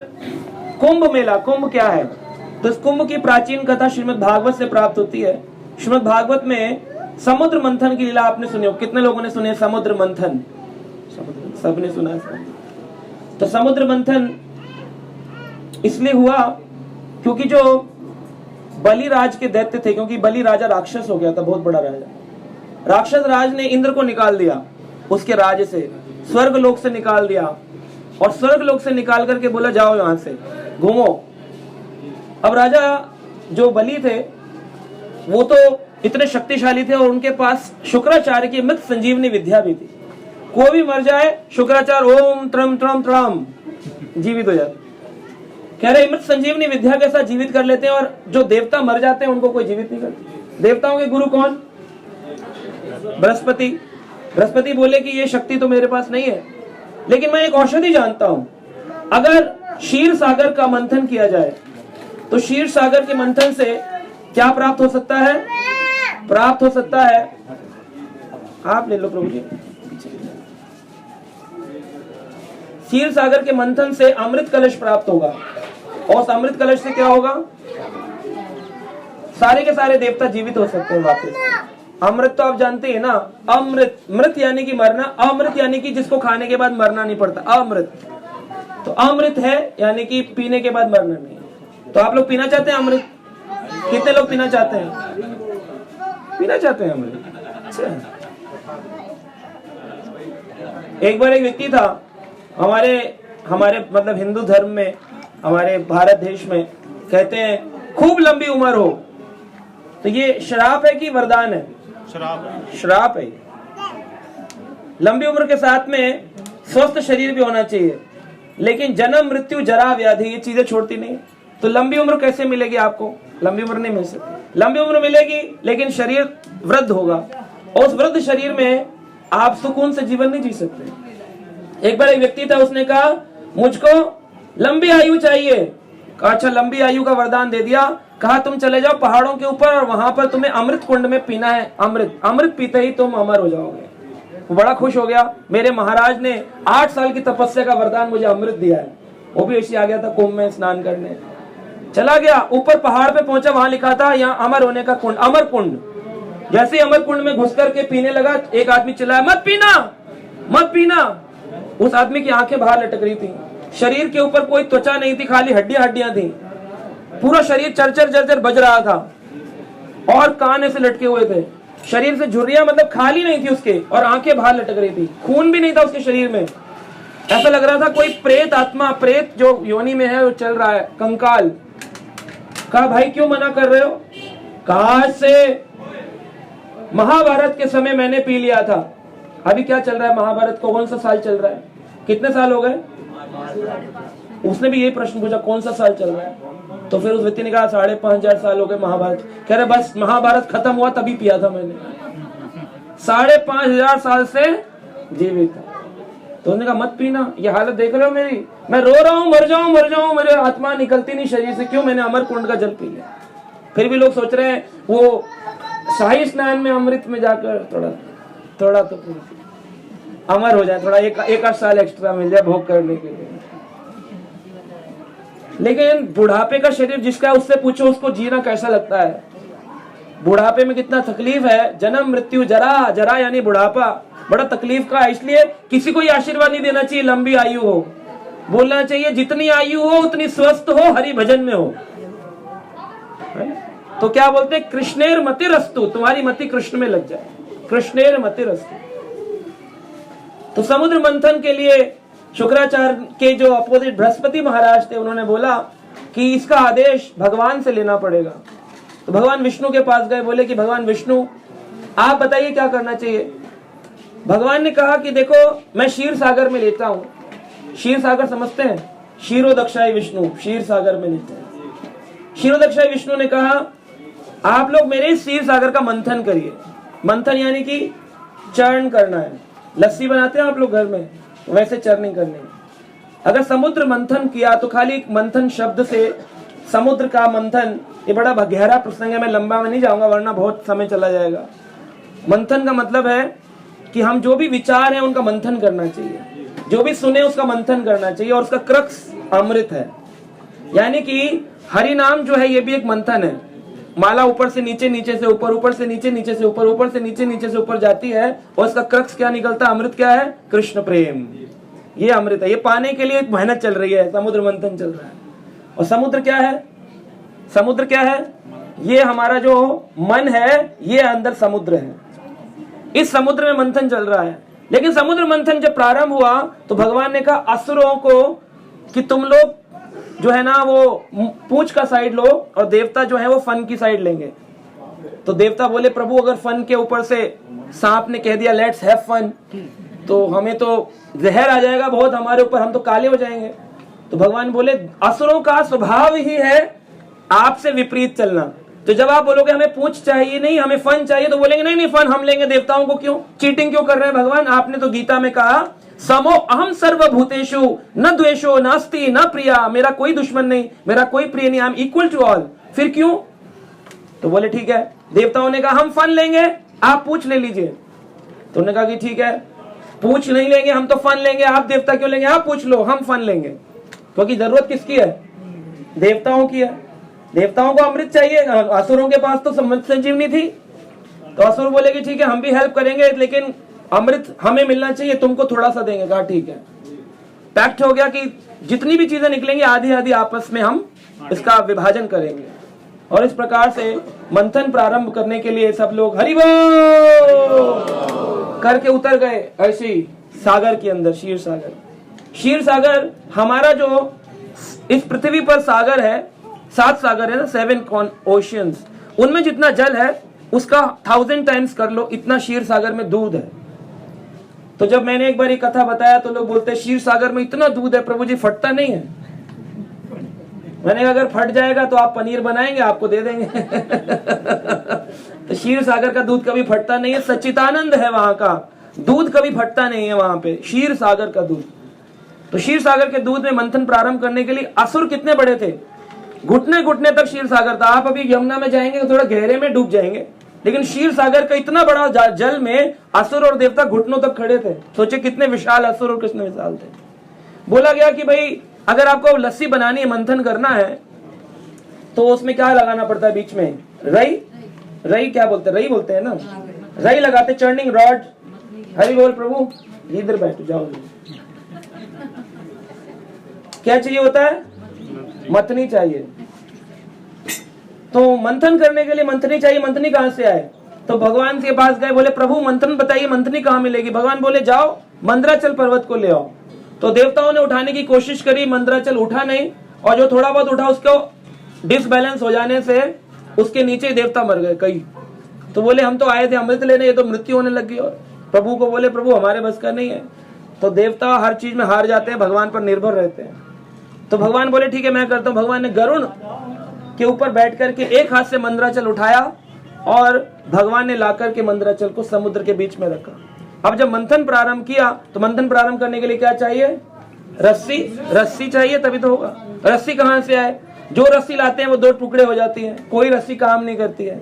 कुंभ मेला, कुंभ क्या है? तो इस कुंभ की प्राचीन कथा श्रीमद् भागवत से प्राप्त होती है। श्रीमद् भागवत में समुद्र मंथन की लीला आपने सुनी हो। कितने लोगों ने सुने समुद्र मंथन? सबने सुना है। तो समुद्र मंथन इसलिए हुआ क्योंकि जो बलि राज के दैत्य थे, क्योंकि बलि राजा राक्षस हो गया था, बहुत बड़ा राजा। राक्षस राज ने इंद्र को निकाल दिया उसके राज्य से, स्वर्ग लोक से निकाल दिया, और स्वर्ग लोक से निकाल करके बोला जाओ यहां से घूमो। अब राजा जो बलि थे वो तो इतने शक्तिशाली थे और उनके पास शुक्राचार्य की मृत संजीवनी विद्या भी थी। कोई भी मर जाए शुक्राचार्य ओम त्रम त्रम त्रम जीवित हो जाते। कह रहे मृत संजीवनी विद्या के साथ जीवित कर लेते हैं, और जो देवता मर जाते हैं उनको कोई जीवित नहीं करते। देवताओं के गुरु कौन? बृहस्पति। बृहस्पति बोले कि ये शक्ति तो मेरे पास नहीं है, लेकिन मैं एक औषधि जानता हूं। अगर क्षीर सागर का मंथन किया जाए तो क्षीर सागर के मंथन से क्या प्राप्त हो सकता है? प्राप्त हो सकता है, आप ले लो प्रभु जी। क्षीर सागर के मंथन से अमृत कलश प्राप्त होगा, और उस अमृत कलश से क्या होगा? सारे के सारे देवता जीवित हो सकते हैं वापस। अमृत तो आप जानते हैं ना, अमृत, मृत यानी कि मरना, अमृत यानी कि जिसको खाने के बाद मरना नहीं पड़ता, अमृत। तो अमृत है यानी कि पीने के बाद मरना नहीं। तो आप लोग पीना चाहते हैं अमृत? कितने लोग पीना चाहते हैं? पीना चाहते हैं अमृत? अच्छा। एक बार एक व्यक्ति था हमारे मतलब हिंदू धर्म में, हमारे भारत देश में कहते हैं खूब लंबी उम्र हो। तो ये श्राप है कि वरदान है? श्राप है। लंबी उम्र के साथ में स्वस्थ शरीर भी होना चाहिए, लेकिन जन्म मृत्यु जरा व्याधि ये चीजें छोड़ती नहीं। तो लंबी उम्र कैसे मिलेगी आपको? लंबी उम्र नहीं मिल सकती। लंबी उम्र मिलेगी लेकिन शरीर वृद्ध होगा, और उस वृद्ध शरीर में आप सुकून से जीवन नहीं जी सकते। एक बार एक व्यक्ति था, उसने कहा मुझको लंबी आयु चाहिए। कहा अच्छा, लंबी आयु का वरदान दे दिया। कहा तुम चले जाओ पहाड़ों के ऊपर, और वहां पर तुम्हें अमृत कुंड में पीना है अमृत। अमृत पीते ही तुम अमर हो जाओगे। वो बड़ा खुश हो गया, मेरे महाराज ने 8 साल की तपस्या का वरदान मुझे अमृत दिया है। वो भी ऐसे आ गया था कुंभ में स्नान करने। चला गया ऊपर पहाड़ पे पहुंचा, वहां लिखा था यहाँ अमर होने का कुंड, अमर कुंड। जैसे अमर कुंड में घुस करके पीने लगा, एक आदमी चिल्लाया मत पीना मत पीना। उस आदमी की आंखें बाहर लटक रही थी, शरीर के ऊपर कोई त्वचा नहीं थी, खाली हड्डियां थी। पूरा शरीर चरचर चरचर बज रहा था, और कान ऐसे लटके हुए थे। शरीर से झुर्रियां मतलब खाली नहीं थी उसके, और आंखें बाहर लटक रही थी। खून भी नहीं था उसके शरीर में। ऐसा लग रहा था कोई प्रेत आत्मा, प्रेत जो योनि में है वो चल रहा है, कंकाल। कहा भाई क्यों मना कर रहे हो? कहा से महाभारत के समय मैंने पी लिया था। अभी क्या चल रहा है महाभारत को? कौन सा साल चल रहा है? कितने साल हो गए? उसने भी यही प्रश्न पूछा, कौन सा साल चल रहा है? तो फिर उस व्यक्ति ने कहा 5,500 साल हो गए महाभारत। कह रहे बस महाभारत खत्म हुआ तभी पिया था मैंने। 5,500 साल से जीवित था। तो उसने कहा मत पीना। ये हालत देख रहे हो मेरी, मैं रो रहा हूँ, मर जाऊं, मेरे आत्मा निकलती नहीं शरीर से, क्यों? मैंने अमर कुंड का जल पी लिया। फिर भी लोग सोच रहे हैं वो शाही स्नान में अमृत में जाकर थोड़ा तो अमर हो जाए, थोड़ा एक 8 साल एक्स्ट्रा मिल जाए भोग करने के लिए। लेकिन बुढ़ापे का शरीर जिसका है उससे पूछो उसको जीना कैसा लगता है। बुढ़ापे में कितना तकलीफ है। जन्म मृत्यु जरा, जरा यानी बुढ़ापा बड़ा तकलीफ का है। इसलिए किसी को ये आशीर्वाद नहीं देना चाहिए लंबी आयु हो, बोलना चाहिए जितनी आयु हो उतनी स्वस्थ हो, हरि भजन में हो। तो क्या बोलते हैं? कृष्णेर मतिरस्तु, तुम्हारी मति कृष्ण में लग जाए। कृष्णेर मतिरस्तु। तो समुद्र मंथन के लिए शुक्राचार्य के जो अपोजिट बृहस्पति महाराज थे, उन्होंने बोला कि इसका आदेश भगवान से लेना पड़ेगा। तो भगवान विष्णु के पास गए, बोले कि भगवान विष्णु आप बताइए क्या करना चाहिए। भगवान ने कहा कि देखो मैं क्षीर सागर में लेता हूं। क्षीर सागर समझते हैं? क्षीरोदक्षाय विष्णु, क्षीर सागर में लेते हैं। क्षीरोदक्षाय विष्णु ने कहा आप लोग मेरे क्षीर सागर का मंथन करिए। मंथन यानी कि चरण करना है। लस्सी बनाते हैं आप लोग घर में, वैसे चरनी करनी। अगर समुद्र मंथन किया तो खाली मंथन शब्द से समुद्र का मंथन, ये बड़ा गहरा प्रसंग है, मैं लंबा में नहीं जाऊंगा वरना बहुत समय चला जाएगा। मंथन का मतलब है कि हम जो भी विचार हैं उनका मंथन करना चाहिए। जो भी सुने उसका मंथन करना चाहिए, और उसका क्रक्स अमृत है। यानी कि हरि नाम जो है ये भी एक मंथन है। माला ऊपर से नीचे, नीचे से ऊपर, ऊपर से नीचे, नीचे से ऊपर, ऊपर से नीचे, नीचे से ऊपर जाती है, और इसका क्रक्स क्या निकलता है? अमृत क्या है? कृष्ण प्रेम। ये अमृत है। ये पाने के लिए एक मेहनत चल रही है, समुद्र मंथन चल रहा है। और समुद्र क्या है? समुद्र क्या है? ये हमारा जो मन है, ये अंदर समुद्र है। इस समुद्र में मंथन चल रहा है। लेकिन समुद्र मंथन जब प्रारंभ हुआ तो भगवान ने कहा असुरों को कि तुम लोग जो है ना वो पूंछ का साइड लो, और देवता जो है वो फन की साइड लेंगे। तो देवता बोले प्रभु अगर फन के ऊपर से सांप ने कह दिया लेट्स हैव फन, तो हमें तो जहर आ जाएगा बहुत हमारे ऊपर, हम तो काले हो जाएंगे। तो भगवान बोले असुरों का स्वभाव ही है आपसे विपरीत चलना। तो जब आप बोलोगे हमें पूंछ चाहिए नहीं, हमें फन चाहिए, तो बोलेंगे नहीं नहीं फन हम लेंगे, देवताओं को क्यों चीटिंग क्यों कर रहे हैं भगवान? आपने तो गीता में कहा समो अहम सर्वभूतेषु न द्वेषो नास्ति न प्रिया, मेरा कोई दुश्मन नहीं, मेरा कोई प्रिय नहीं, I am equal to all. फिर क्यों? तो बोले ठीक है। देवताओं ने कहा हम फन लेंगे, आप पूछ ले लीजिए। तो उन्होंने कहा कि ठीक है, पूछ नहीं लेंगे, हम तो फन लेंगे, आप देवता क्यों लेंगे? आप पूछ लो, हम फन लेंगे। क्योंकि जरूरत किसकी है? देवताओं की है। देवताओं को अमृत चाहिए, असुरों के पास तो संजीवनी थी। तो असुर बोले कि ठीक है हम भी हेल्प करेंगे, लेकिन अमृत हमें मिलना चाहिए, तुमको थोड़ा सा देंगे। कहा ठीक है। पैक्ट हो गया कि जितनी भी चीजें निकलेंगी आधी आधी आपस में हम इसका विभाजन करेंगे। और इस प्रकार से मंथन प्रारंभ करने के लिए सब लोग हरि बोल करके उतर गए ऐसे ही सागर के अंदर, क्षीर सागर। क्षीर सागर हमारा जो इस पृथ्वी पर सागर है, 7 सागर है ना, 7 ओशियंस, उनमें जितना जल है उसका 1000 टाइम्स कर लो, इतना क्षीर सागर में दूध है। तो जब मैंने एक बार ये कथा बताया तो लोग बोलते हैं क्षीर सागर में इतना दूध है प्रभु जी फटता नहीं है। मैंने कहा अगर फट जाएगा तो आप पनीर बनाएंगे, आपको दे देंगे। तो क्षीर सागर का दूध कभी फटता नहीं है, सच्चिदानंद है वहां का दूध, कभी फटता नहीं है वहां पे, क्षीर सागर का दूध। तो क्षीर सागर के दूध में मंथन प्रारंभ करने के लिए असुर कितने बड़े थे? घुटने घुटने तक क्षीर सागर था। आप अभी यमुना में जाएंगे तो थोड़ा गहरे में डूब जाएंगे, लेकिन क्षीर सागर का इतना बड़ा जल में असुर और देवता घुटनों तक खड़े थे। सोचे कितने विशाल असुर और कितने विशाल थे। बोला गया कि भाई अगर आपको लस्सी बनानी है, मंथन करना है, तो उसमें क्या लगाना पड़ता है बीच में? रई। रई क्या बोलते हैं? रई बोलते हैं ना, रई लगाते, चर्निंग रॉड। हरि बोल प्रभु, इधर बैठो जाओ। क्या चाहिए होता है? मंथनी चाहिए। तो मंथन करने के लिए मंथनी चाहिए। मंथनी कहां से आए? तो भगवान के पास गए, बोले प्रभु मंथन बताइए, मंथनी कहां मिलेगी? भगवान बोले जाओ मंदराचल पर्वत को ले आओ। तो देवताओं ने उठाने की कोशिश करी, मंदराचल उठा नहीं, और जो थोड़ा बहुत उठा उसको डिसबैलेंस हो जाने से उसके नीचे देवता मर गए कई। तो बोले हम तो आए थे अमृत लेने, ये तो मृत्यु होने लगी। और प्रभु को बोले प्रभु हमारे बस का नहीं है। तो देवता हर चीज में हार जाते हैं, भगवान पर निर्भर रहते हैं। तो भगवान बोले ठीक है मैं करता हूं। भगवान ने गरुण के ऊपर बैठ करके एक हाथ से मंदराचल उठाया, और भगवान ने लाकर के मंदराचल को समुद्र के बीच में रखा। अब जब मंथन प्रारंभ किया तो मंथन प्रारंभ करने के लिए क्या चाहिए? रस्सी। रस्सी चाहिए तभी तो होगा। रस्सी कहां से आए? जो रस्सी लाते हैं वो 2 टुकड़े हो जाती है, कोई रस्सी काम नहीं करती है।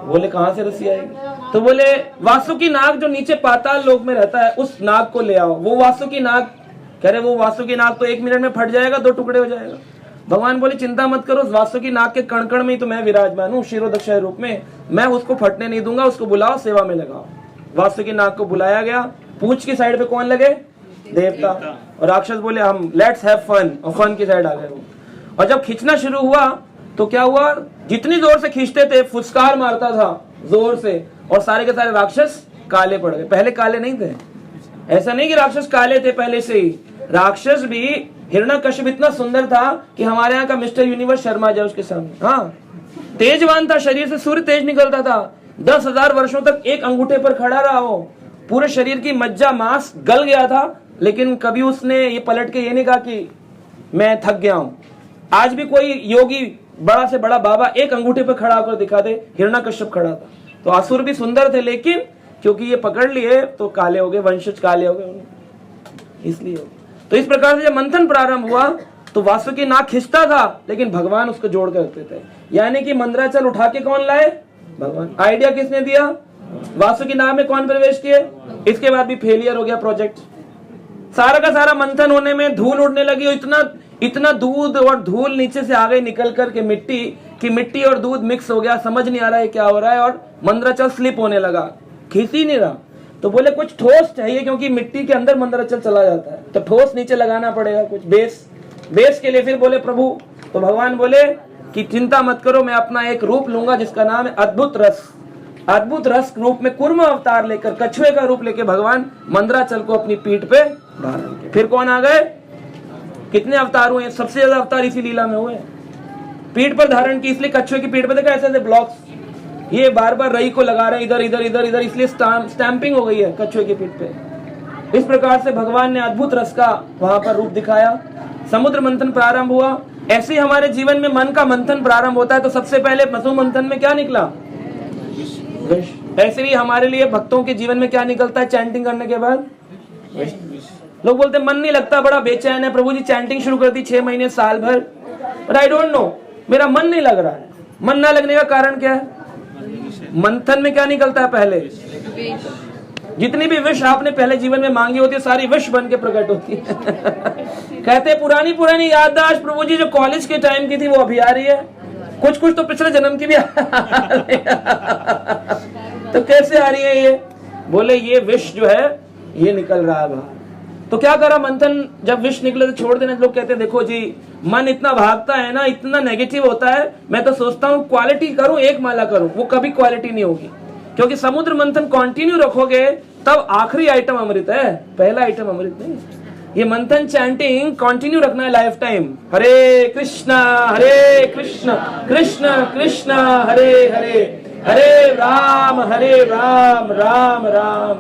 बोले कहां से रस्सी आएगी? तो बोले वासुकी नाग जो नीचे पाताल लोक में रहता है उस नाग को ले आओ। वो वासुकी नाग, कह रहे वो वासुकी नाग तो 1 मिनट में फट जाएगा, 2 टुकड़े हो जाएगा। भगवान बोले चिंता मत करो, वासुकी नाग के कण कण में ही तो मैं विराजमान हूँ क्षीरोदक्षय रूप में, मैं उसको फटने नहीं दूंगा। उसको बुलाओ, सेवा में लगाओ। वासुकी नाग को बुलाया गया। पूंछ की साइड पे कौन लगे? देवता। और राक्षस बोले हम लेट्स हैव फन, और फन की साइड आ गए वो। और जब खींचना शुरू हुआ तो क्या हुआ? जितनी जोर से खींचते थे फुसकार मारता था जोर से, और सारे के सारे राक्षस काले पड़ गए। पहले काले नहीं थे, ऐसा नहीं कि राक्षस काले थे पहले से ही। राक्षस भी, हिरण्यकश्यप इतना सुंदर था कि हमारे यहाँ का मिस्टर यूनिवर्स शर्मा जाए उसके सामने। हाँ, तेजवान था, शरीर से सूर्य तेज निकलता था। 10,000 वर्षों तक एक अंगूठे पर खड़ा रहा वो। पूरे शरीर की मज्जा मांस गल गया था, लेकिन कभी उसने ये पलट के ये नहीं कहा कि मैं थक गया हूं। आज भी कोई योगी, बड़ा से बड़ा बाबा एक अंगूठे पर खड़ा होकर दिखा दे, हिरण्यकश्यप खड़ा था। तो असुर भी सुंदर थे, लेकिन क्योंकि ये पकड़ लिए तो काले हो गए, वंशज काले हो गए, इसलिए। तो इस प्रकार से जब मंथन प्रारंभ हुआ तो वासुकी नाग खिंचता था, लेकिन भगवान उसको जोड़ कर रखते थे। यानी कि मंदराचल उठा के कौन लाए? भगवान। आइडिया किसने दिया? वासुकी नाग में कौन प्रवेश किए? इसके बाद भी फेलियर हो गया प्रोजेक्ट। सारा का सारा मंथन होने में धूल उड़ने लगी और इतना इतना दूध और धूल नीचे से आ गई निकल कर के मिट्टी और दूध मिक्स हो गया, समझ नहीं आ रहा है क्या हो रहा है, और मंदराचल स्लिप होने लगा, खींच ही नहीं रहा। तो बोले कुछ ठोस चाहिए, क्योंकि मिट्टी के अंदर मंदराचल चला जाता है, तो ठोस नीचे लगाना पड़ेगा, कुछ बेस के लिए। फिर बोले प्रभु, तो भगवान बोले कि चिंता मत करो, मैं अपना एक रूप लूंगा जिसका नाम है अद्भुत रस। अद्भुत रस रूप में कूर्म अवतार लेकर, कछुए का रूप लेकर भगवान मंदराचल को अपनी पीठ पे धारण किया। फिर कौन आ गए? कितने अवतार हुए? सबसे ज्यादा अवतार इसी लीला में हुए। पीठ पर धारण की, इसलिए कछुए की पीठ पर देखा ऐसे ब्लॉक्स, ये बार बार रई को लगा रहे हैं, इधर इधर इधर इधर, इसलिए स्टैंपिंग हो गई है कछुए की पीठ पे। इस प्रकार से भगवान ने अद्भुत रस का वहां पर रूप दिखाया। समुद्र मंथन प्रारंभ हुआ। ऐसे ही हमारे जीवन में मन का मंथन प्रारंभ होता है, तो सबसे पहले मधु मंथन में क्या निकला? ऐसे ही हमारे लिए भक्तों के जीवन में क्या निकलता है चैंटिंग करने के बाद? लोग बोलते मन नहीं लगता, बड़ा बेचैन है, प्रभु जी चैंटिंग शुरू कर दी 6 महीने साल भर, बट आई डोंट नो, मेरा मन नहीं लग रहा है। मन ना लगने का कारण क्या है? मंथन में क्या निकलता है? पहले जितनी भी विश आपने पहले जीवन में मांगी होती है, सारी विश बन के प्रकट होती है। कहते पुरानी पुरानी याददाश्त प्रभु जी जो कॉलेज के टाइम की थी वो अभी आ रही है, कुछ कुछ तो पिछले जन्म की भी आ रही है। तो कैसे आ रही है ये? बोले ये विश जो है ये निकल रहा है बाहर। तो क्या करा मंथन, जब विश निकले तो छोड़ देना। लोग कहते हैं देखो जी मन इतना भागता है ना, इतना नेगेटिव होता है, मैं तो सोचता हूँ क्वालिटी करूं, एक माला करूं, वो कभी क्वालिटी नहीं होगी, क्योंकि समुद्र मंथन कंटिन्यू रखोगे तब आखिरी आइटम अमृत है, पहला आइटम अमृत नहीं। ये मंथन चैंटिंग कंटिन्यू रखना है लाइफ टाइम। हरे कृष्णा कृष्ण कृष्ण हरे हरे, हरे राम राम राम।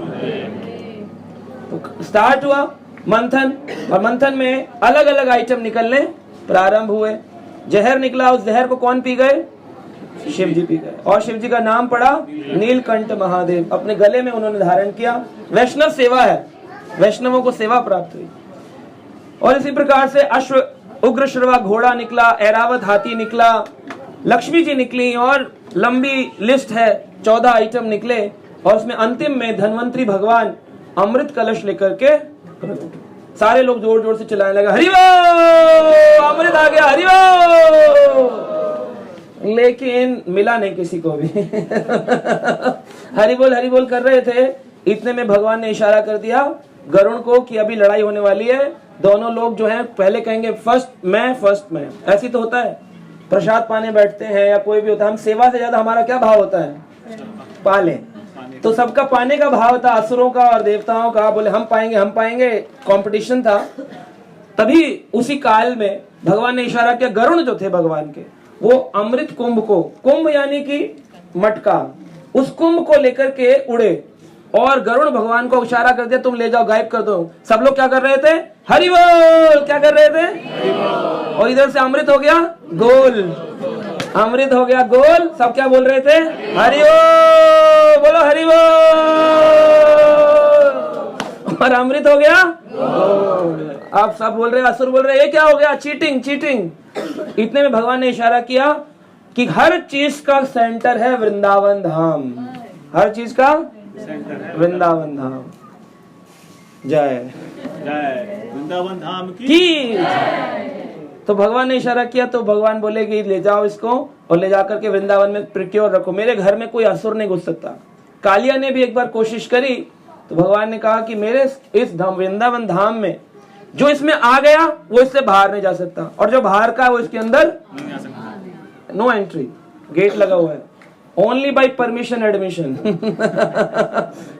तो स्टार्ट हुआ मंथन, और मंथन में अलग अलग आइटम निकलने प्रारंभ हुए। जहर निकला, उस जहर को कौन पी गए? शिव जी पी गए, और शिव जी का नाम पड़ा नीलकंठ महादेव, अपने गले में उन्होंने धारण किया। वैष्णव सेवा है, वैष्णवों को सेवा प्राप्त हुई। और इसी प्रकार से अश्व उग्रश्रवा घोड़ा निकला, ऐरावत हाथी निकला, लक्ष्मी जी निकली, और लंबी लिस्ट है, 14 आइटम निकले। और उसमें अंतिम में धन्वंतरी भगवान अमृत कलश लेकर के, सारे लोग जोर जोर से चिल्लाने लगे हरि बोल, अमृत आ गया, हरि बोल। लेकिन मिला नहीं किसी को भी। हरि बोल कर रहे थे, इतने में भगवान ने इशारा कर दिया गरुण को कि अभी लड़ाई होने वाली है। दोनों लोग जो हैं पहले कहेंगे फर्स्ट मैं। ऐसी तो होता है, प्रसाद पाने बैठते हैं या कोई भी होता है, हम सेवा से ज्यादा हमारा क्या भाव होता है? पाले। तो सबका पाने का भाव था, असुरों का और देवताओं का। बोले हम पाएंगे, कंपटीशन था। तभी उसी काल में भगवान ने इशारा किया, गरुण जो थे भगवान के, वो अमृत कुंभ को, कुंभ यानी कि मटका, उस कुंभ को लेकर के उड़े, और गरुड़ भगवान को इशारा कर दिया तुम ले जाओ, गायब कर दो। सब लोग क्या कर रहे थे? हरि बोल। क्या कर रहे थे? और इधर से अमृत हो गया गोल, अमृत हो गया गोल। सब क्या बोल रहे थे? हरि बोल, बोलो हरि बोल। और अमृत हो गया गोल। आप सब बोल रहे, असुर बोल रहे ये क्या हो गया? चीटिंग। इतने में भगवान ने इशारा किया कि हर चीज का सेंटर है वृंदावन धाम, हर चीज का वृंदावन धाम। जय वृंदावन धाम की। तो भगवान ने इशारा किया, तो भगवान बोले कि ले जाओ इसको और ले जाकर के वृंदावन में प्रिक्योर रखो, मेरे घर में कोई असुर नहीं घुस सकता। कालिया ने भी एक बार कोशिश करी, तो भगवान ने कहा कि मेरे इस धाम वृंदावन धाम में जो इसमें आ गया वो इससे बाहर नहीं जा सकता, और जो बाहर का वो इसके अंदर नहीं आ सकता। नो एंट्री, गेट लगा हुआ है, only by permission admission.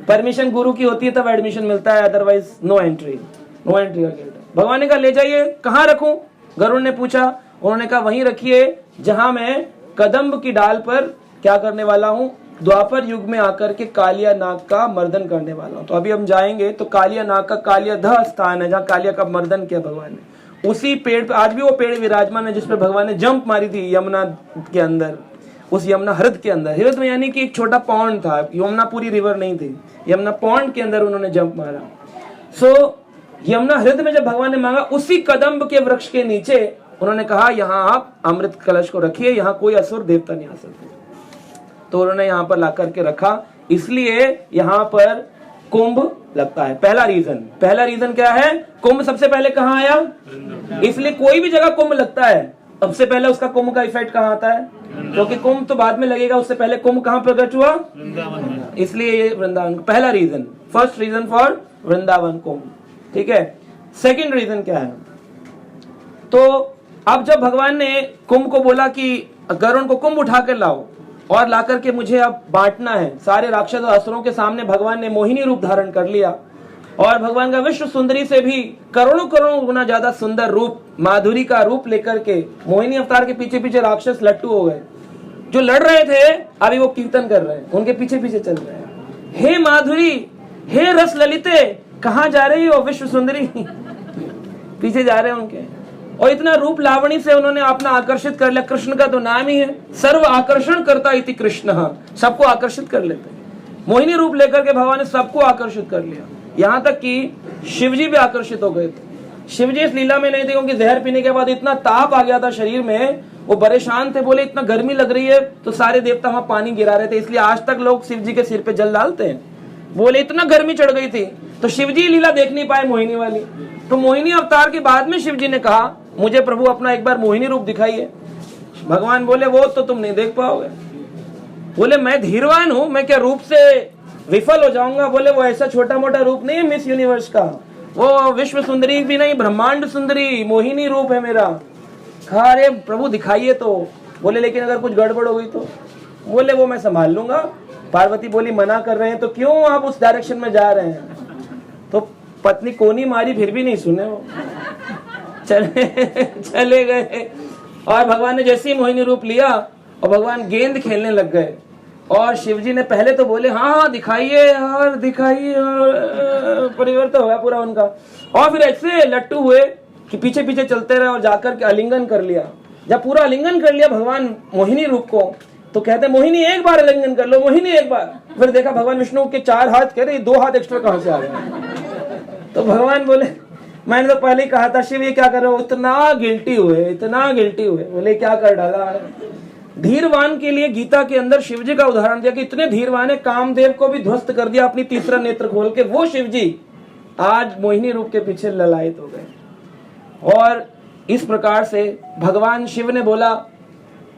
Permission गुरु की होती है तब एडमिशन मिलता है, अदरवाइज नो एंट्री का गेट। भगवान ने कहा ले जाइए, कहाँ रखूं? गरुड़ ने पूछा, उन्होंने कहा वहीं रखिए जहां मैं कदम्ब की डाल पर क्या करने वाला हूं, द्वापर युग में आकर के कालिया नाग का मर्दन करने वाला हूं। तो अभी हम जाएंगे तो कालिया नाग का कालियादह स्थान है जहाँ कालिया का मर्दन किया भगवान ने। उसी पेड़ पे आज भी वो पेड़ विराजमान है जिसपे भगवान ने जंप मारी थी यमुना के अंदर, उस यमुना हृद के अंदर। हृद में यानी कि एक छोटा पॉन्ड था, यमुना पूरी रिवर नहीं थी, यमुना पॉन्ड के अंदर उन्होंने जंप मारा। सो यमुना हृद में जब भगवान ने मांगा, उसी कदम्ब के वृक्ष के नीचे उन्होंने कहा यहाँ आप अमृत कलश को रखिए, यहाँ कोई असुर देवता नहीं आ सकते। तो उन्होंने यहाँ पर ला करके रखा, इसलिए यहाँ पर कुंभ लगता है। पहला रीजन क्या है? कुंभ सबसे पहले कहाँ आया? इसलिए कोई भी जगह कुंभ लगता है सबसे पहले उसका कुंभ का इफेक्ट कहाँ आता है? क्योंकि कुंभ तो बाद में लगेगा, उससे पहले कुंभ कहाँ प्रकट हुआ? इसलिए ये वृंदावन पहला reason, first reason for Vrindavan Kumbh. ठीक है, सेकंड रीजन क्या है? तो अब जब भगवान ने कुंभ को बोला कि गरुड़ को कुंभ उठा कर लाओ और लाकर के मुझे अब बांटना है, सारे राक्षस और असुरों के सामने भगवान ने मोहिनी रूप धारण कर लिया और भगवान का विश्व सुंदरी से भी करोड़ों करोड़ों गुना ज्यादा सुंदर रूप, माधुरी का रूप लेकर के मोहिनी अवतार के पीछे पीछे राक्षस लट्टू हो गए। जो लड़ रहे थे अभी वो कीर्तन कर रहे हैं, उनके पीछे पीछे चल रहे हैं, हे माधुरी, हे रस ललिते, कहाँ जा रही हो विश्व सुंदरी? पीछे जा रहे हैं उनके। और इतना रूप लावणी से उन्होंने अपना आकर्षित कर लिया। कृष्ण का तो नाम ही है सर्व आकर्षण करता इति कृष्ण, सबको आकर्षित कर लेते हैं। मोहिनी रूप लेकर के भगवान ने सबको आकर्षित कर लिया, यहाँ तक कि शिवजी भी आकर्षित हो गए थे। शिवजी इस लीला में नहीं थे क्योंकि जहर पीने के बाद इतना ताप आ गया था शरीर में, वो परेशान थे। बोले इतना गर्मी लग रही है, तो सारे देवता वहां पानी गिरा रहे थे, इसलिए आज तक लोग शिवजी के सिर पे जल डालते हैं। बोले इतना गर्मी चढ़ गई थी, तो शिवजी लीला देख नहीं पाए मोहिनी वाली। तो मोहिनी अवतार के बाद में शिवजी ने कहा मुझे प्रभु अपना एक बार मोहिनी रूप दिखाइए। भगवान बोले वो तो तुम नहीं देख पाओगे। बोले मैं धीरवान हूं, मैं क्या रूप से विफल हो जाऊंगा? बोले वो ऐसा छोटा मोटा रूप नहीं है मिस यूनिवर्स का, वो विश्व सुंदरी भी नहीं, ब्रह्मांड सुंदरी मोहिनी रूप है मेरा। कहा अरे प्रभु दिखाइए तो। बोले लेकिन अगर कुछ गड़बड़ हो गई तो? बोले वो मैं संभाल लूंगा। पार्वती बोली मना कर रहे हैं तो क्यों आप उस डायरेक्शन में जा रहे हैं? तो पत्नी कोनी मारी फिर भी नहीं सुने, वो चले गए। और भगवान ने जैसे ही मोहिनी रूप लिया और भगवान गेंद खेलने लग गए, और शिवजी ने पहले तो बोले हाँ दिखाइए और दिखाइए, और परिवर्तन हो गया पूरा उनका। और फिर ऐसे लट्टू हुए कि पीछे पीछे चलते रहे और जाकर के आलिंगन कर लिया। जब पूरा आलिंगन कर लिया भगवान मोहिनी रूप को, तो कहते मोहिनी एक बार आलिंगन कर लो, मोहिनी एक बार। फिर देखा भगवान विष्णु के 4 हाथ, कह रहे 2 हाथ एक्स्ट्रा कहां से आ गए? तो भगवान बोले मैंने तो पहले ही कहा था शिव ये क्या कर रहे हो? इतना गिल्टी हुए। बोले क्या कर डाला? धीरवान के लिए गीता के अंदर शिवजी का उदाहरण दिया कि इतने धीरवान है, कामदेव को भी ध्वस्त कर दिया अपनी तीसरा नेत्र खोल के। वो शिवजी आज मोहिनी रूप के पीछे ललायत हो गए। और इस प्रकार से भगवान शिव ने बोला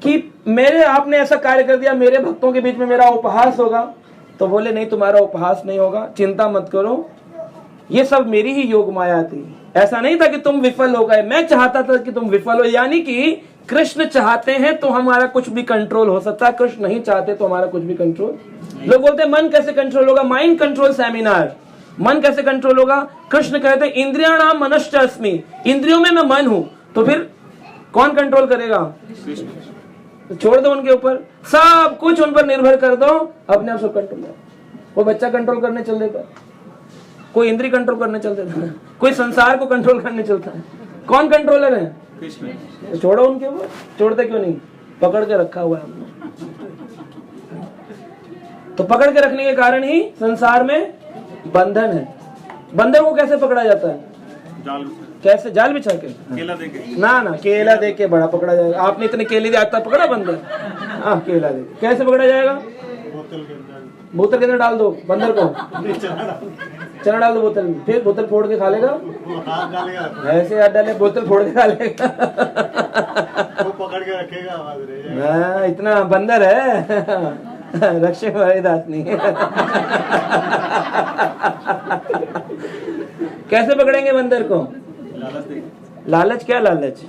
कि मेरे आपने ऐसा कार्य कर दिया, मेरे भक्तों के बीच में मेरा उपहास होगा। तो बोले नहीं, तुम्हारा उपहास नहीं होगा, चिंता मत करो, ये सब मेरी ही योग माया थी। ऐसा नहीं था कि तुम विफल हो गए, मैं चाहता था कि तुम विफल हो। यानी कि कृष्ण चाहते हैं तो हमारा कुछ भी कंट्रोल हो सकता है, कृष्ण नहीं चाहते तो हमारा कुछ भी कंट्रोल। लोग बोलते हैं मन कैसे कंट्रोल होगा? Mind control seminar. मन कैसे कंट्रोल होगा? कृष्ण कहते हैं इंद्रियाणाम मनश्च अस्मि, इंद्रियों में मैं मन हूं। तो फिर कौन कंट्रोल करेगा? तो छोड़ दो उनके ऊपर, सब कुछ उन पर निर्भर कर दो, अपने आप सब कंट्रोल। कोई बच्चा कंट्रोल करने चल देता है, कोई इंद्रिय कंट्रोल करने चल देता है, कोई संसार को कंट्रोल करने चलता है। कौन कंट्रोलर है? कृष्ण। छोड़ो उनके ऊपर। छोड़ते क्यों नहीं? पकड़ के रखा हुआ है हमने। तो पकड़ के रखने के कारण ही संसार में बंधन है। बंदर को कैसे पकड़ा जाता है? कैसे? जाल बिछा के, केला दे के। ना केला दे के बड़ा पकड़ा जाएगा। आपने इतने केले दिए, आज तक पकड़ा बंदर? हाँ, केला दे के। कैसे पकड़ा जाएगा? बोतल के अंदर डाल दो बंदर को, चना डाल दो बोतल में, फिर बोतल फोड़ के खा लेगा। ऐसे याद डाले, बोतल फोड़ के खा लेगा। वो पकड़ के रखेगा। इतना बंदर है, रक्षक हरिदास नहीं। कैसे पकड़ेंगे बंदर को? लालच। क्या लालच?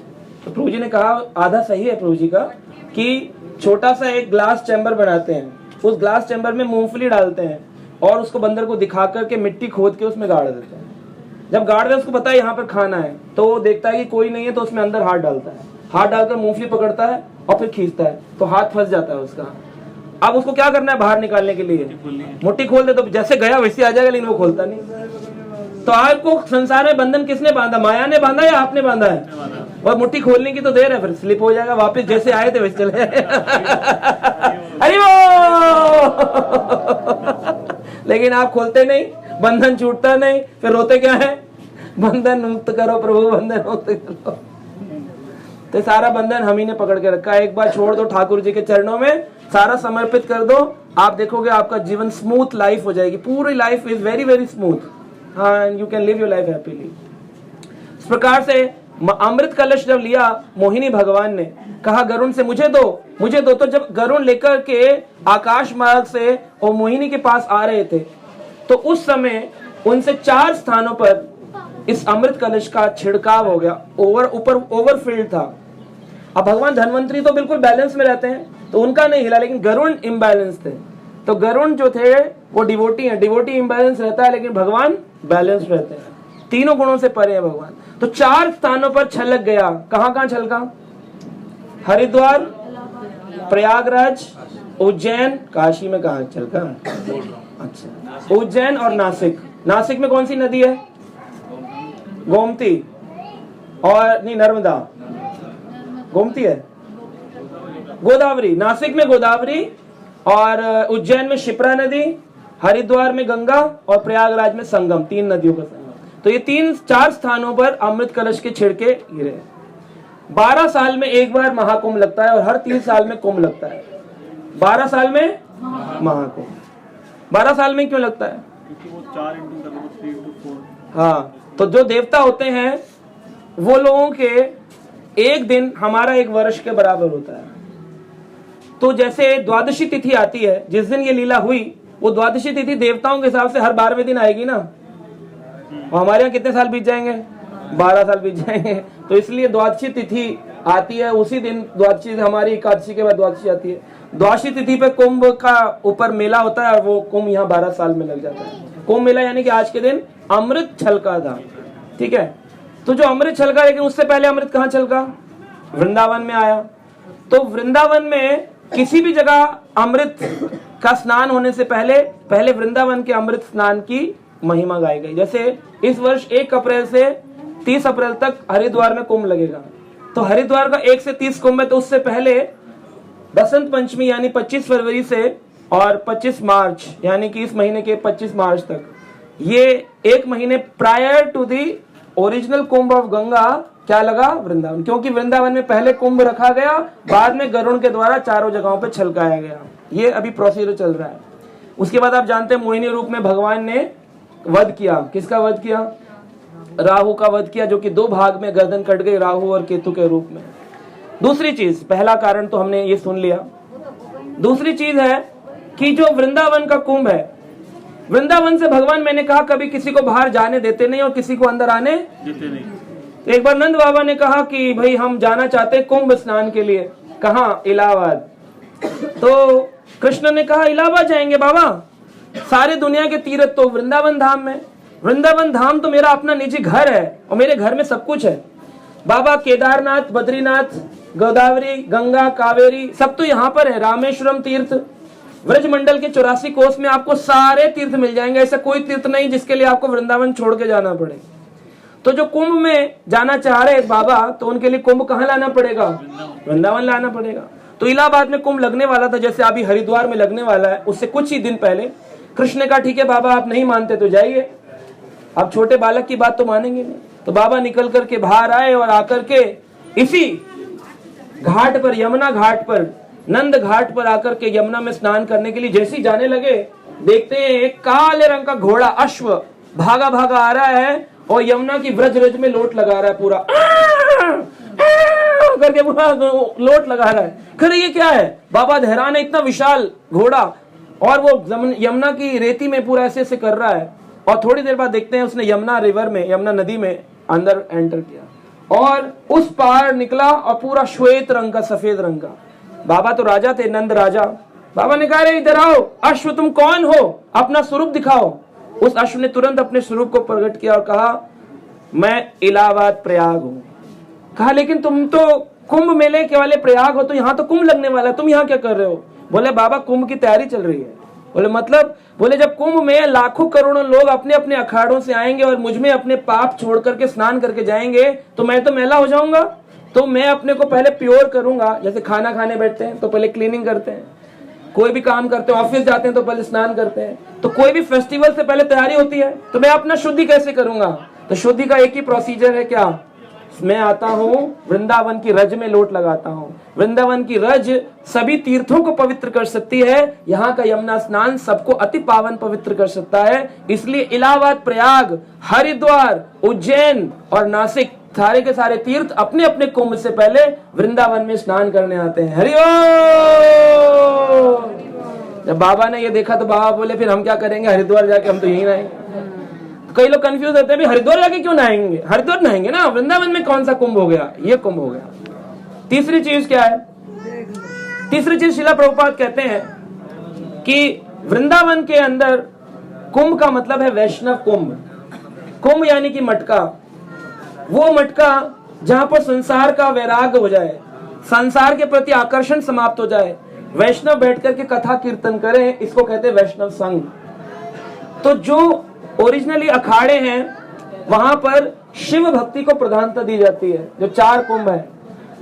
तो प्रभु जी ने कहा आधा सही है प्रभु जी का, कि छोटा सा एक ग्लास चैम्बर बनाते हैं, उस ग्लास चैम्बर में मूंगफली डालते हैं और उसको बंदर को दिखा करके मिट्टी खोद के उसमें गाड़ देते हैं। जब गाड़ दे उसको पता है यहाँ पर खाना है, तो वो देखता है कि कोई नहीं है, तो उसमें अंदर हाथ डालता है, हाथ डालकर मूंगफली पकड़ता है और फिर खींचता है, तो हाथ फंस जाता है उसका। अब उसको क्या करना है बाहर निकालने के लिए? मुट्ठी खोल दे, तो जैसे गया वैसे आ जाएगा, लेकिन वो खोलता नहीं। तो आपको संसार में बंधन किसने बांधा? माया ने बांधा या आपने बांधा है? और मुट्ठी खोलने की तो देर है, फिर स्लिप हो जाएगा, वापस जैसे आए थे वैसे चले। अरे वो लेकिन आप खोलते नहीं, बंधन छूटता नहीं, फिर रोते क्या है? बंधन मुक्त करो प्रभु, बंधन मुक्त करो। तो सारा बंधन हम ही ने पकड़ के रखा है। एक बार छोड़ दो ठाकुर जी के चरणों में, सारा समर्पित कर दो, आप देखोगे आपका जीवन स्मूथ लाइफ हो जाएगी, पूरी life is very very smooth, हाँ, you can live your life happily. इस प्रकार से अमृत कलश जब लिया मोहिनी भगवान ने कहा गरुण से मुझे दो, तो जब गरुण लेकर के आकाश मार्ग से और मोहिनी के पास आ रहे थे तो उस समय उनसे 4 स्थानों पर इस अमृत कलश का छिड़काव हो गया, ओवरफिल्ड था। अब भगवान धन्वंतरी तो बिल्कुल बैलेंस में रहते हैं तो उनका नहीं हिला, लेकिन गरुण इम्बैलेंस थे। तो गरुण जो थे वो डिवोटी हैं, डिवोटी इम्बैलेंस रहता है लेकिन भगवान बैलेंस रहते हैं, तीनों गुणों से परे हैं भगवान। तो 4 स्थानों पर छलक गया। कहां छलका? हरिद्वार, प्रयागराज, उज्जैन, काशी में कहा छलका? अच्छा, उज्जैन और नासिक। नासिक में कौन सी नदी है? गोमती, और नहीं नर्मदा, गोमती है, गोदावरी। नासिक में गोदावरी और उज्जैन में शिप्रा नदी, हरिद्वार में गंगा और प्रयागराज में संगम, 3 नदियों का संगम। तो ये 4 स्थानों पर अमृत कलश के छिड़के गिरे। 12 साल में एक बार महाकुंभ लगता है और हर 3 साल में कुंभ लगता है। 12 साल में महाकुंभ। 12 साल में क्यों लगता है? क्योंकि वो 4 × 3 × 4। हाँ, तो जो देवता होते हैं वो लोगों के एक दिन हमारा 1 वर्ष के बराबर होता है। तो जैसे द्वादशी तिथि आती है, जिस दिन ये लीला हुई वो द्वादशी तिथि देवताओं के हिसाब से हर 12वें दिन आएगी ना, और हमारे यहाँ कितने साल बीत जाएंगे? 12 साल बीत जाएंगे। तो इसलिए द्वादशी तिथि आती है उसी दिन, द्वादशी हमारी एकादशी के बाद द्वादशी आती है। द्वादशी तिथि पे कुंभ का ऊपर मेला होता है और वो कुंभ यहाँ 12 साल में लग जाता है। कुंभ मेला यानी कि आज के दिन अमृत छलका था, ठीक है। तो जो अमृत छलका, लेकिन उससे पहले अमृत कहाँ छलका? वृंदावन में आया। तो वृंदावन में किसी भी जगह अमृत का स्नान होने से पहले वृंदावन के अमृत स्नान की महिमा गाई गई। जैसे इस वर्ष 1 अप्रैल से 30 अप्रैल तक हरिद्वार में कुंभ लगेगा, तो हरिद्वार का 1 से 30 कुंभ है। तो उससे पहले बसंत पंचमी यानी 25 फरवरी से और 25 मार्च यानी कि इस महीने के 25 मार्च तक, ये 1 महीने prior to the original Kumbh of Ganga क्या लगा? वृंदावन। क्योंकि वृंदावन में पहले कुंभ रखा गया, बाद में गरुण के द्वारा चारों जगहों पे छलकाया गया। ये अभी प्रोसीजर चल रहा है। उसके बाद आप जानते हैं मोहिनी रूप में भगवान ने वध किया। किसका वध किया? राहु का वध किया, जो कि 2 भाग में गर्दन कट गई, राहु और केतु के रूप में। दूसरी चीज, पहला कारण तो हमने ये सुन लिया। दूसरी चीज है कि जो वृंदावन का कुंभ है, वृंदावन से भगवान, मैंने कहा कभी किसी को बाहर जाने देते नहीं और किसी को अंदर आने देते नहीं। तो एक बार नंद बाबा ने कहा कि भाई हम जाना चाहते हैं कुंभ स्नान के लिए। कहाँ? इलाहाबाद। तो कृष्ण ने कहा इलाहाबाद जाएंगे बाबा, सारे दुनिया के तीर्थ तो वृंदावन धाम में। वृंदावन धाम तो मेरा अपना निजी घर है और मेरे घर में सब कुछ है। बाबा केदारनाथ, बद्रीनाथ, गोदावरी, गंगा, कावेरी सब तो यहाँ पर है। रामेश्वरम तीर्थ, व्रजमंडल के 84 कोस में आपको सारे तीर्थ मिल जाएंगे। ऐसा कोई तीर्थ नहीं जिसके लिए आपको वृंदावन छोड़ के जाना पड़े। तो जो कुंभ में जाना चाह रहे बाबा, तो उनके लिए कुंभ कहाँ लाना पड़ेगा? वृंदावन लाना पड़ेगा। तो इलाहाबाद में कुंभ लगने वाला था, जैसे अभी हरिद्वार में लगने वाला है, उससे कुछ ही दिन पहले कृष्ण ने कहा ठीक है बाबा, आप नहीं मानते तो जाइए, आप छोटे बालक की बात तो मानेंगे नहीं। तो बाबा निकल करके बाहर आए और आकर के इसी घाट पर, यमुना घाट पर, नंद घाट पर आकर के यमुना में स्नान करने के लिए जैसे ही जाने लगे, देखते हैं एक काले रंग का घोड़ा अश्व भागा भागा आ रहा है और यमुना की व्रज रज में लोट लगा रहा है, पूरा करके पूरा लोट लगा रहा है। खरे ये क्या है? बाबा हैरान है, इतना विशाल घोड़ा, और वो यमुना की रेती में पूरा ऐसे ऐसे कर रहा है। और थोड़ी देर बाद देखते हैं उसने यमुना रिवर में, यमुना नदी में अंदर एंटर किया और उस पार निकला और पूरा श्वेत रंग का, सफेद रंग का। बाबा तो राजा थे, नंद राजा। बाबा ने कहा रे इधर आओ, अश्व तुम कौन हो, अपना स्वरूप दिखाओ। उस अश्व ने तुरंत अपने स्वरूप को प्रकट किया और कहा मैं इलाहाबाद प्रयाग हूं। कहा लेकिन तुम तो कुंभ मेले के वाले प्रयाग हो, तो यहाँ तो कुंभ लगने वाला है, तुम यहाँ क्या कर रहे हो? बोले बाबा कुंभ की तैयारी चल रही है। बोले मतलब? बोले जब कुंभ में लाखों करोड़ों लोग अपने अपने अखाड़ों से आएंगे और मुझ में अपने पाप छोड़ करके स्नान करके जाएंगे, तो मैं तो मैला हो जाऊंगा। तो मैं अपने को पहले प्योर करूंगा। जैसे खाना खाने बैठते हैं तो पहले क्लीनिंग करते हैं, कोई भी काम करते हैं, ऑफिस जाते हैं तो पहले स्नान करते हैं, तो कोई भी फेस्टिवल से पहले तैयारी होती है। तो मैं अपना शुद्धि कैसे करूंगा? तो शुद्धि का एक ही प्रोसीजर है, क्या? मैं आता हूँ वृंदावन की रज में लोट लगाता हूँ। वृंदावन की रज सभी तीर्थों को पवित्र कर सकती है। यहाँ का यमुना स्नान सबको अति पावन पवित्र कर सकता है। इसलिए इलाहाबाद, प्रयाग, हरिद्वार, उज्जैन और नासिक सारे के सारे तीर्थ अपने अपने कुंभ से पहले वृंदावन में स्नान करने आते हैं। हरि ओम। जब बाबा ने ये देखा तो बाबा बोले फिर हम क्या करेंगे, हरिद्वार जाके हम तो यहीं रहेंगे। कई लोग कंफ्यूज होते हैं, भी हरिद्वार जाके क्यों नहाएंगे? हरिद्वार नहाएंगे ना, वृंदावन में कौन सा कुंभ हो गया? ये कुंभ हो गया। तीसरी चीज क्या है? तीसरी चीज शिला प्रभुपाद कहते हैं कि वृंदावन के अंदर कुंभ का मतलब है वैष्णव कुंभ। कुंभ यानी कि मटका, वो मटका जहां पर संसार का वैराग्य हो जाए, संसार के प्रति आकर्षण समाप्त हो जाए, वैष्णव बैठ करके कथा कीर्तन करें, इसको कहते हैं वैष्णव संघ। तो जो ओरिजिनली अखाड़े हैं वहां पर शिव भक्ति को प्रधानता दी जाती है, जो 4 कुंभ है,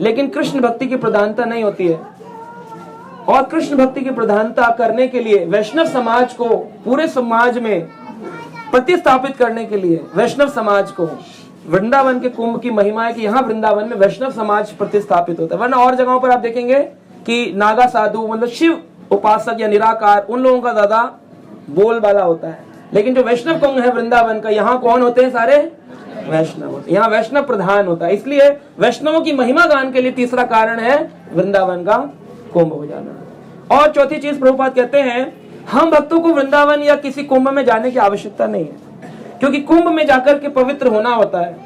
लेकिन कृष्ण भक्ति की प्रधानता नहीं होती है। और कृष्ण भक्ति की प्रधानता करने के लिए वैष्णव समाज को पूरे समाज में प्रतिस्थापित करने के लिए वैष्णव समाज को, वृंदावन के कुंभ की महिमा है कि यहाँ वृंदावन में वैष्णव समाज प्रतिस्थापित होता है। वरना और जगहों पर आप देखेंगे कि नागा साधु मतलब शिव उपासक या निराकार, उन लोगों का ज्यादा बोलबाला होता है। लेकिन जो वैष्णव कुंभ है वृंदावन का, यहाँ कौन होते हैं? सारे वैष्णव होते हैं। यहाँ वैष्णव प्रधान होता है। इसलिए वैष्णवों की महिमा गान के लिए तीसरा कारण है वृंदावन का कुंभ हो जाना। और चौथी चीज प्रभुपाद कहते हैं, हम भक्तों को वृंदावन या किसी कुंभ में जाने की आवश्यकता नहीं है, क्योंकि कुंभ में जाकर के पवित्र होना होता है।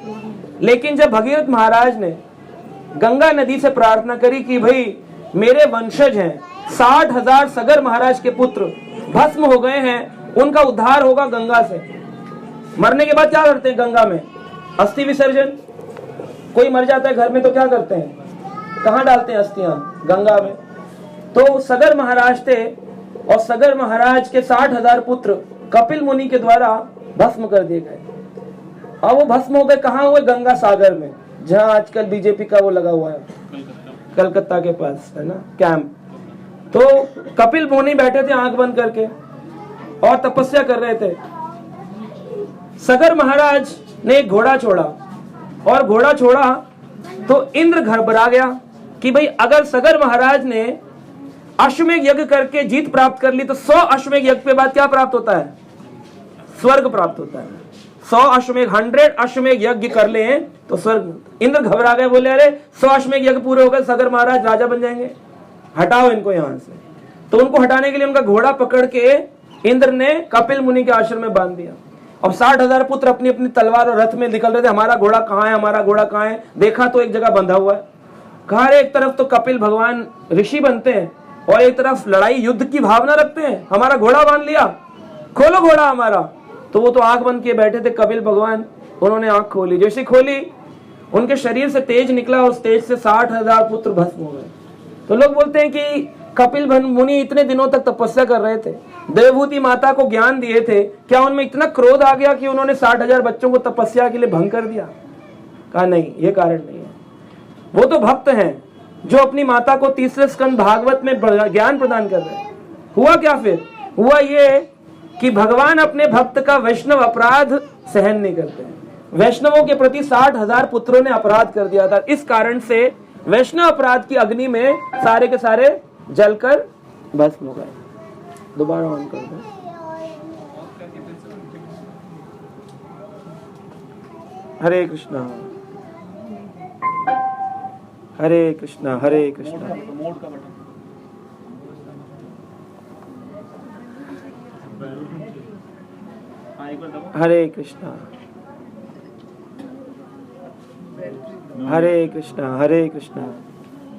लेकिन जब भगीरथ महाराज ने गंगा नदी से प्रार्थना करी कि भाई मेरे वंशज हैं, 60,000 सगर महाराज के पुत्र भस्म हो गए हैं, उनका उद्धार होगा गंगा से। मरने के बाद क्या करते हैं गंगा में? अस्थि विसर्जन। कोई मर जाता है घर में तो क्या करते हैं? कहाँ डालते हैं अस्थियां? गंगा में। तो सगर महाराज थे और सगर महाराज के 60,000 पुत्र कपिल मुनि के द्वारा भस्म कर दिए गए। और वो भस्म हो गए कहाँ हुए? गंगा सागर में, जहां आजकल बीजेपी का वो लगा हुआ है, कलकत्ता के पास है ना कैंप। तो कपिल मुनि बैठे थे आंख बंद करके और तपस्या कर रहे थे। सगर महाराज ने एक घोड़ा छोड़ा, और घोड़ा छोड़ा तो इंद्र घबरा गया कि भाई अगर सगर महाराज ने अश्वमेध यज्ञ करके जीत प्राप्त कर ली तो 100 अश्वमेध यज्ञ के बाद क्या प्राप्त होता है? स्वर्ग प्राप्त होता है। 100 अश्वमेध 100 अश्वमेध यज्ञ कर ले तो स्वर्ग। इंद्र घबरा गए, बोले अरे 100 अश्वमेध यज्ञ पूरे हो गए, सगर महाराज राजा बन जाएंगे, हटाओ इनको यहां से। तो उनको हटाने के लिए उनका घोड़ा पकड़ के इंद्र ने कपिल मुनि के आश्रम में बांध दिया। अब 60,000 पुत्र अपनी अपनी तलवार और रथ में निकल रहे थे, हमारा घोड़ा कहाँ है, हमारा घोड़ा कहाँ है? देखा तो एक जगह बंधा हुआ है। कहा एक तरफ तो कपिल भगवान ऋषि बनते हैं और एक तरफ लड़ाई युद्ध की भावना रखते हैं, हमारा घोड़ा बांध लिया, खोलो घोड़ा हमारा। तो वो तो आंख बंद किए बैठे थे कपिल भगवान, उन्होंने आंख खोली। जैसे खोली उनके शरीर से तेज निकला और तेज से 60,000 पुत्र भस्म हो गए। तो लोग बोलते हैं कि कपिल मुनि इतने दिनों तक तपस्या कर रहे थे, देवभूति माता को ज्ञान दिए थे, क्या उनमें इतना क्रोध आ गया कि उन्होंने 60,000 बच्चों को तपस्या के लिए भंग कर दिया? कहा नहीं, ये कारण नहीं है। वो तो भक्त हैं जो अपनी माता को तीसरे स्कंद भागवत में ज्ञान प्रदान कर रहे हैं। हुआ क्या फिर? हुआ ये कि भगवान अपने भक्त का वैष्णव अपराध सहन नहीं करते। वैष्णवों के प्रति 60,000 पुत्रों ने अपराध कर दिया था। इस कारण से वैष्णव अपराध की अग्नि में सारे के सारे जलकर भस्म हो गए। दोबारा ऑन कर दो। हरे कृष्णा हरे कृष्णा हरे कृष्णा। मोड का बटन। हाँ, एक बार दबाओ। हरे कृष्णा हरे कृष्णा हरे कृष्णा।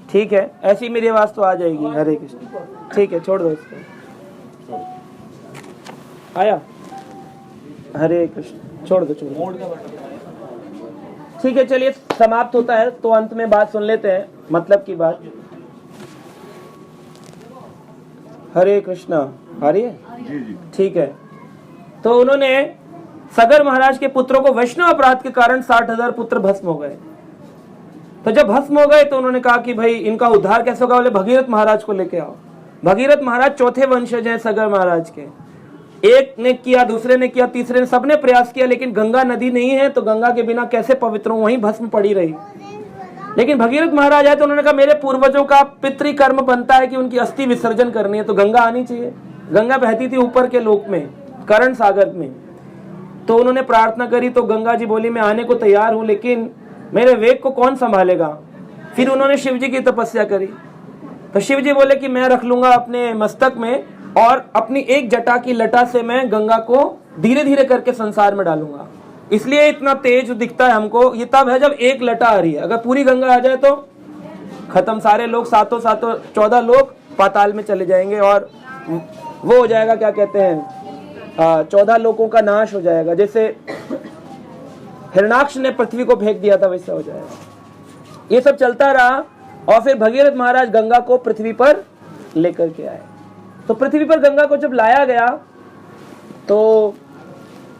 ठीक है, ऐसी मेरी आवाज तो आ जाएगी। हरे कृष्णा। ठीक है, छोड़ दो इसको। आया? हरे कृष्ण। छोड़ दो, छोड़ दो। मोड का बटन। ठीक है, चलिए समाप्त होता है तो अंत में बात सुन लेते हैं, मतलब की बात। हरे कृष्णा। आ रही है? जी जी। ठीक है। तो उन्होंने सगर महाराज के पुत्रों को वैष्णव अपराध के कारण 60,000 पुत्र भस्म हो गए। तो जब भस्म हो गए तो उन्होंने कहा कि भाई इनका उद्धार कैसे होगा? बोले भगीरथ महाराज को लेके आओ। भगीरथ महाराज चौथे वंशज हैं सगर महाराज के। एक ने किया, दूसरे ने किया, तीसरे ने, सबने प्रयास किया, लेकिन गंगा नदी नहीं है तो गंगा के बिना कैसे पवित्र हूं, वहीं भस्म पड़ी रही। लेकिन भगीरथ महाराज आए तो उन्होंने कहा मेरे पूर्वजों का पितृकर्म बनता है कि उनकी अस्थि विसर्जन करनी है, तो गंगा आनी चाहिए। गंगा बहती थी ऊपर के लोक में, करण सागर में। तो उन्होंने प्रार्थना करी तो गंगा जी बोली मैं आने को तैयार हूं, लेकिन मेरे वेग को कौन संभालेगा। फिर उन्होंने शिव जी की तपस्या करी तो शिव जी बोले कि मैं रख लूंगा अपने मस्तक में, और अपनी एक जटा की लटा से मैं गंगा को धीरे धीरे करके संसार में डालूंगा। इसलिए इतना तेज दिखता है हमको। ये तब है जब एक लटा आ रही है, अगर पूरी गंगा आ जाए तो खत्म, सारे लोग सातों 14 लोग पाताल में चले जाएंगे और वो हो जाएगा, क्या कहते हैं, 14 लोगों का नाश हो जाएगा। जैसे हिरण्याक्ष ने पृथ्वी को फेंक दिया था वैसा हो जाएगा। ये सब चलता रहा और फिर भगीरथ महाराज गंगा को पृथ्वी पर लेकर के आए। तो पृथ्वी पर गंगा को जब लाया गया तो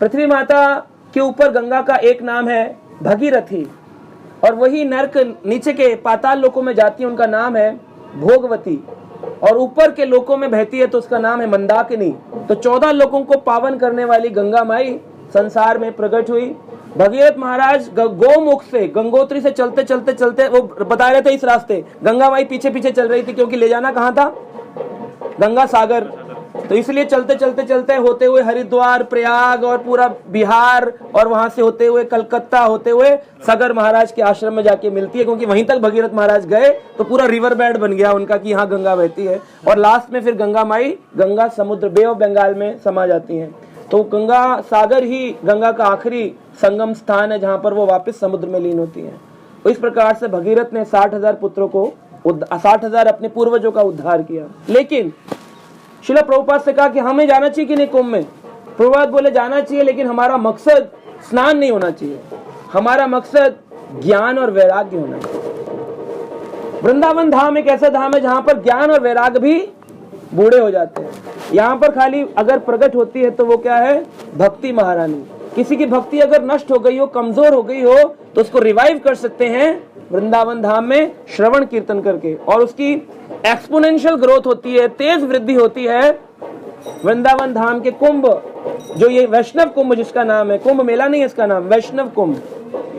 पृथ्वी माता के ऊपर गंगा का एक नाम है भगीरथी, और वही नर्क नीचे के पाताल लोकों में जाती है, उनका नाम है भोगवती, और ऊपर के लोकों में बहती है तो उसका नाम है मंदाकिनी। तो 14 लोगों को पावन करने वाली गंगा माई संसार में प्रकट हुई। भगीरथ महाराज गोमुख से, गंगोत्री से चलते चलते चलते, वो बता रहे थे इस रास्ते, गंगा माई पीछे पीछे चल रही थी क्योंकि ले जाना कहाँ था, गंगा सागर। तो इसलिए चलते चलते चलते होते हुए हरिद्वार, प्रयाग और पूरा बिहार, और वहां से होते हुए कलकत्ता, होते हुए सागर महाराज के आश्रम में जाके मिलती है, क्योंकि वहीं तक भगीरथ महाराज गए तो पूरा रिवर बेड बन गया उनका कि यहाँ गंगा बहती है। और लास्ट में फिर गंगा माई गंगा समुद्र बे ऑफ बंगाल में समा जाती हैं। तो गंगा सागर ही गंगा का आखिरी संगम स्थान है जहां पर वो वापस समुद्र में लीन होती है। तो इस प्रकार से भगीरथ ने 60,000 पुत्रों को, 60,000 अपने पूर्वजों का उद्धार किया। लेकिन शिला प्रभुपाद से कहा कि हमें जाना चाहिए कि नहीं कुंभ में। प्रभुपाद बोले जाना चाहिए, लेकिन हमारा मकसद स्नान नहीं होना चाहिए, हमारा मकसद ज्ञान और वैराग्य होना चाहिए। वृंदावन धाम एक ऐसा धाम है जहां पर ज्ञान और वैराग्य भी बूढ़े हो जाते हैं। यहाँ पर खाली अगर प्रकट होती है तो वो क्या है, भक्ति महारानी। किसी की भक्ति अगर नष्ट हो गई हो, कमजोर हो गई हो, तो उसको रिवाइव कर सकते हैं वृंदावन धाम में श्रवण कीर्तन करके, और उसकी एक्सपोनेंशियल ग्रोथ होती है, तेज वृद्धि होती है। वृंदावन धाम के कुंभ, जो ये वैष्णव कुंभ जिसका नाम है, कुंभ मेला नहीं है इसका नाम, वैष्णव कुंभ।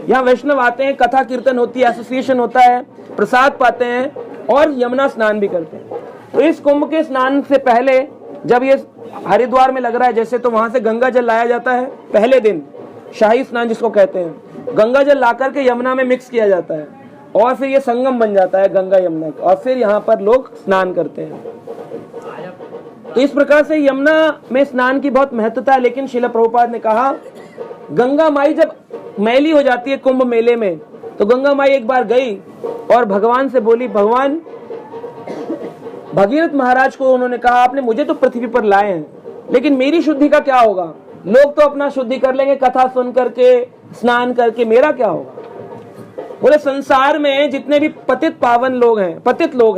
यहाँ वैष्णव आते हैं, कथा कीर्तन होती है, एसोसिएशन होता है, प्रसाद पाते हैं और यमुना स्नान भी करते हैं। तो इस कुंभ के स्नान से पहले जब ये हरिद्वार में लग रहा है जैसे, तो वहां से गंगा जल लाया जाता है पहले दिन, शाही स्नान जिसको कहते हैं। गंगा जल ला करके यमुना में मिक्स किया जाता है और फिर ये संगम बन जाता है गंगा यमुना का, और फिर यहाँ पर लोग स्नान करते हैं। तो इस प्रकार से यमुना में स्नान की बहुत महत्वता है। लेकिन श्रील प्रभुपाद ने कहा गंगा माई जब मैली हो जाती है कुंभ मेले में, तो गंगा माई एक बार गई और भगवान से बोली, भगवान, भगीरथ महाराज को उन्होंने कहा आपने मुझे तो पृथ्वी पर लाए हैं, लेकिन मेरी शुद्धि का क्या होगा? लोग तो अपना शुद्धि कर लेंगे कथा सुन करके, स्नान करके, मेरा क्या होगा? बोले संसार में जितने भी पतित लोग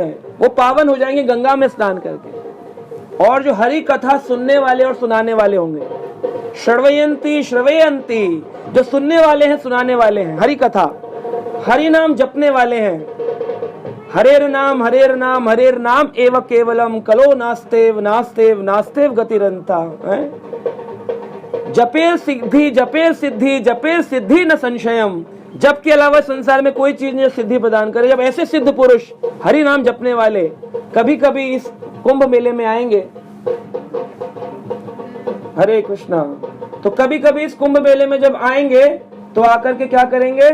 हैं वो पावन हो जाएंगे गंगा में स्नान करके, और जो हरि कथा सुनने वाले और सुनाने वाले होंगे, श्रवयंती, जो सुनने वाले हैं, सुनाने वाले हैं, हरि कथा, हरि नाम जपने वाले हैं, हरेर नाम एव केवलम कलो नास्तेव नास्तेव नास्तेव गतिरंता। जपे सिद्धि न संशयम, जप के अलावा संसार में कोई चीज नहीं सिद्धि प्रदान करे। जब ऐसे सिद्ध पुरुष हरि नाम जपने वाले कभी कभी इस कुंभ मेले में आएंगे, हरे कृष्णा, तो कभी कभी इस कुंभ मेले में जब आएंगे तो आकर के क्या करेंगे?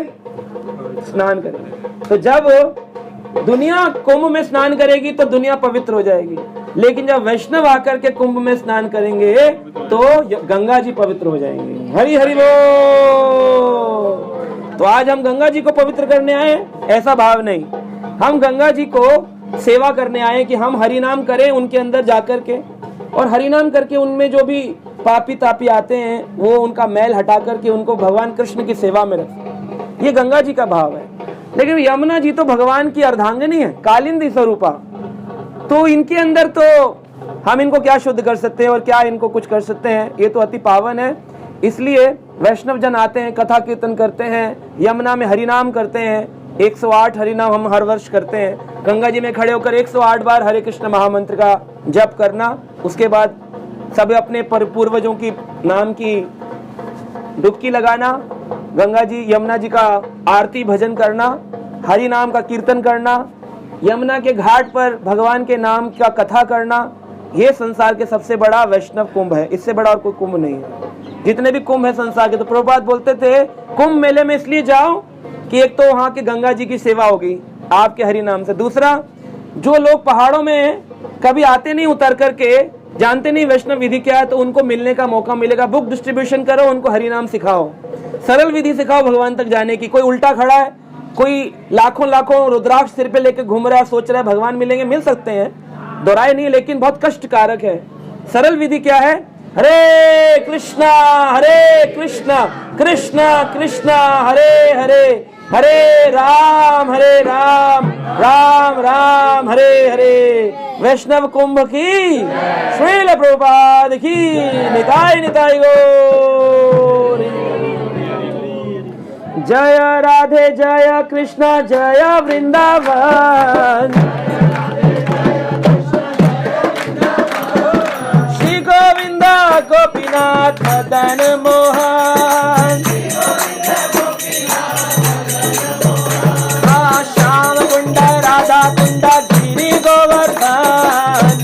स्नान करेंगे। तो जब दुनिया कुंभ में स्नान करेगी तो दुनिया पवित्र हो जाएगी, लेकिन जब वैष्णव आकर के कुंभ में स्नान करेंगे तो गंगा जी पवित्र हो जाएंगे। हरि हरि बोल। तो आज हम गंगा जी को पवित्र करने आए, ऐसा भाव नहीं, हम गंगा जी को सेवा करने आए कि हम हरि नाम करें उनके अंदर जाकर के, और हरि नाम करके उनमें जो भी पापी तापी आते हैं वो उनका मैल हटा करके उनको भगवान कृष्ण की सेवा में रखें। ये गंगा जी का भाव है। लेकिन यमुना जी तो भगवान की अर्धांगिनी है, कालिंदी स्वरूपा, तो इनके अंदर तो हम इनको क्या शुद्ध कर सकते हैं और क्या इनको कुछ कर सकते हैं? ये तो अति पावन है। इसलिए वैष्णव जन आते हैं, कथा कीर्तन करते हैं, यमुना में हरिनाम करते हैं। 108 हरिनाम हम हर वर्ष करते हैं। गंगा जी में खड़े होकर 108 बार हरे कृष्ण महामंत्र का जप करना, उसके बाद सब अपने पूर्वजों की नाम की डुबकी लगाना, गंगा जी यमुना जी का आरती भजन करना, हरि नाम का कीर्तन करना, यमुना के घाट पर भगवान के नाम का कथा करना, ये संसार के सबसे बड़ा वैष्णव कुंभ है। इससे बड़ा और कोई कुंभ नहीं है। जितने भी कुंभ है संसार के, तो प्रभुपाद बोलते थे कुंभ मेले में इसलिए जाओ कि एक तो वहां के गंगा जी की सेवा होगी आपके हरि नाम से, दूसरा जो लोग पहाड़ों में कभी आते नहीं उतर करके, जानते नहीं वैष्णव विधि क्या है, तो उनको मिलने का मौका मिलेगा। बुक डिस्ट्रीब्यूशन करो, उनको हरि नाम सिखाओ, सरल विधि सिखाओ भगवान तक जाने की। कोई उल्टा खड़ा है, कोई लाखों लाखों रुद्राक्ष सिर पे लेके घूम रहा है, सोच रहा है भगवान मिलेंगे, मिल सकते हैं, दोहराए नहीं, लेकिन बहुत कष्टकारक है। सरल विधि क्या है? हरे कृष्णा कृष्णा कृष्णा हरे हरे, हरे राम राम राम हरे हरे। वैष्णव कुंभ की श्रील प्रभुपाद की निताय निताय गौर। जय राधे जय कृष्ण जय वृंदावन, श्री गोविंद गोपीनाथ मदन मोहन, श्याम कुंड राधा कुंड गिरी गोवर्धन,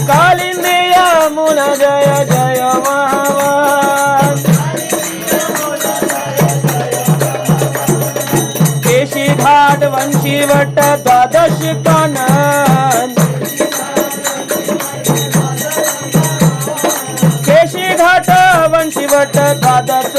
कालिंदी यमुना जय जय महावन, केशी घाट वंशी वट द्वादश कानन, केशी घाट वंशी वट द्वादश